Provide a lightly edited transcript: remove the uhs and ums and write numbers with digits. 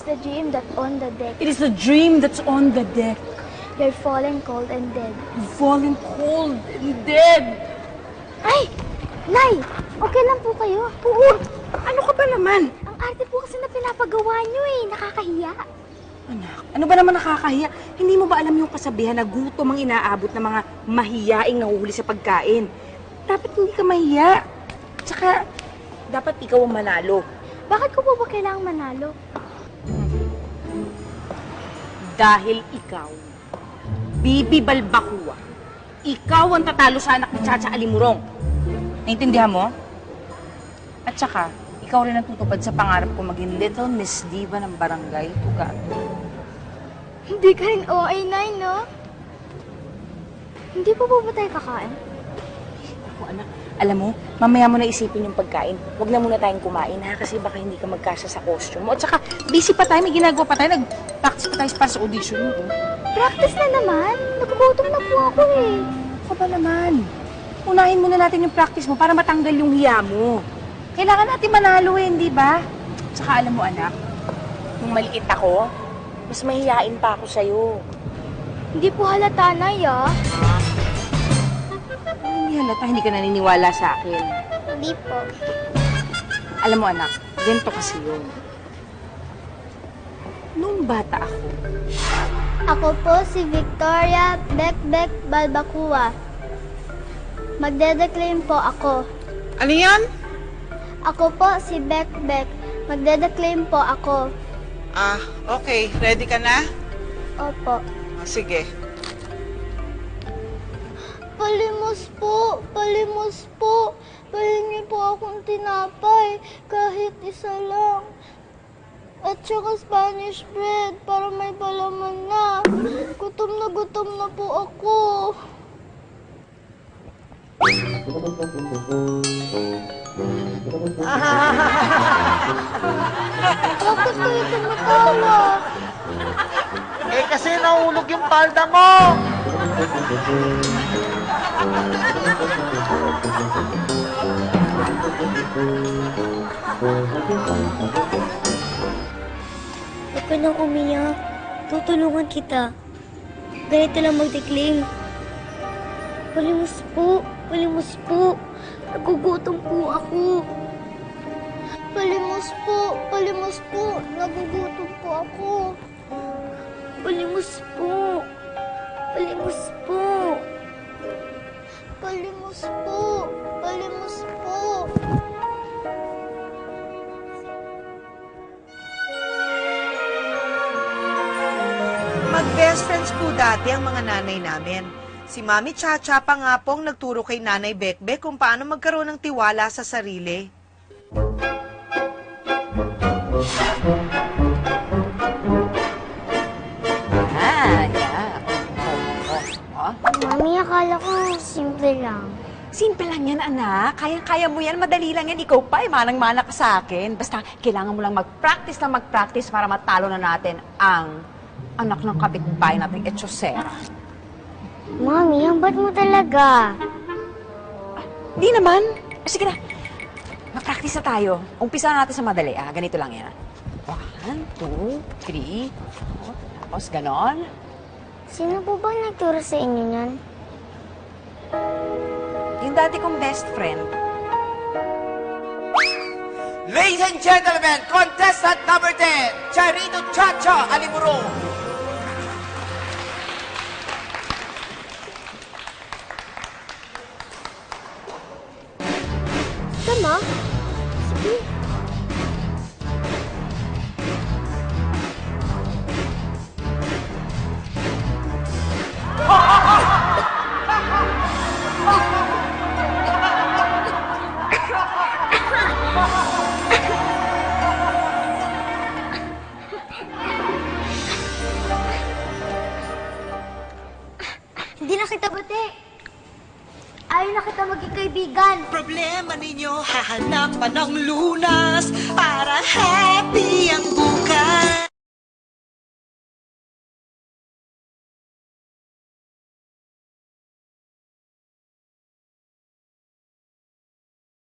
is the dream that's on the deck. It is the dream that's on the deck. You're falling cold and dead. Falling cold and dead. Ay! Nay! Okay lang po kayo. Oo. Ano ka ba naman? Ang arte po kasi na pinapagawa nyo eh. Nakakahiya. Anak, ano ba naman nakakahiya? Hindi mo ba alam yung kasabihan na gutom ang inaabot ng mga mahiyaing nahuhuli sa pagkain? Dapat hindi ka mahiya. Tsaka, dapat ikaw ang manalo. Bakit ko po ba kailangang manalo? Dahil ikaw, Bibi Balbakua, ikaw ang tatalo sa anak ni Chacha Alimurong. Naintindihan mo? At saka, ikaw rin ang tutupad sa pangarap ko maging Little Miss Diva ng Barangay Tugato. Hindi ka rin OA, Nay, no? Hindi po ba tayo kakain? Ako, anak, alam mo, mamaya mo na isipin yung pagkain. Huwag na muna tayong kumain, ha? Kasi baka hindi ka magkasya sa costume mo. At saka, busy pa tayo, may ginagawa pa tayo. Nag-practice pa tayo para sa audition mo. Practice na naman. Nagugutom na po ako eh. Ako ba naman? Unahin muna natin yung practice mo para matanggal yung hiya mo. Kailangan natin manalo eh, hindi ba? Tsaka alam mo, anak, nung maliit ako, mas mahihain pa ako sa'yo. Hindi po halata, Nay, ah. Hindi halata, hindi ka naniniwala sa akin. Hindi po. Alam mo, anak, ganito kasi yun. Nung bata ako, Ako po si Victoria Bekbek Balbakua. Magdedeclaim po ako. Ano yan? Ako po si Bekbek. Magdedeclaim po ako. Ah, okay. Ready ka na? Opo. Ah, sige. Palimos po, palimos po. Pahingi po akong tinapay, kahit isa lang. At saka Spanish bread para may palaman na. Gutom na po ako. Bakit kayo tumatawa? Eh kasi nahulog yung palda mo! Huwag ka nang umiyak. Tutulungan kita. Ganito lang mag-declaim. Palimos po, palimos po. Nagugutom po ako. Palimos po, palimos po. Nagugutom po ako. Palimos po. Palimos po. Palimos po. Palimos po. Mag-best friends po dati ang mga nanay namin. Si Mami Chacha pa nga pong nagturo kay Nanay Bekbek kung paano magkaroon ng tiwala sa sarili. Mami, akala ko simple lang. Simple lang yan, anak. Kaya mo yan. Madali lang yan. Ikaw pa, manang-mana ka sa akin. Basta, kailangan mo lang mag-practice para matalo na natin ang anak ng kapitbahay nating Echosera. Mami, ang bad mo talaga. Di naman. Sige na. Mag-practice na tayo. Umpisa na natin sa madali, ah. Ganito lang yan. 1, 2, 3. Tapos, ganon. Sino po ba nagturo sa inyo niyan? Yung dati kong best friend. Ladies and gentlemen, contestant number 10, Charito Chacha Alimurong. Tama? Sige. Hindi na kita bati. Ayaw na kita maging kaibigan. Problema ninyo, hahanapan ng lunas para happy ang buhay.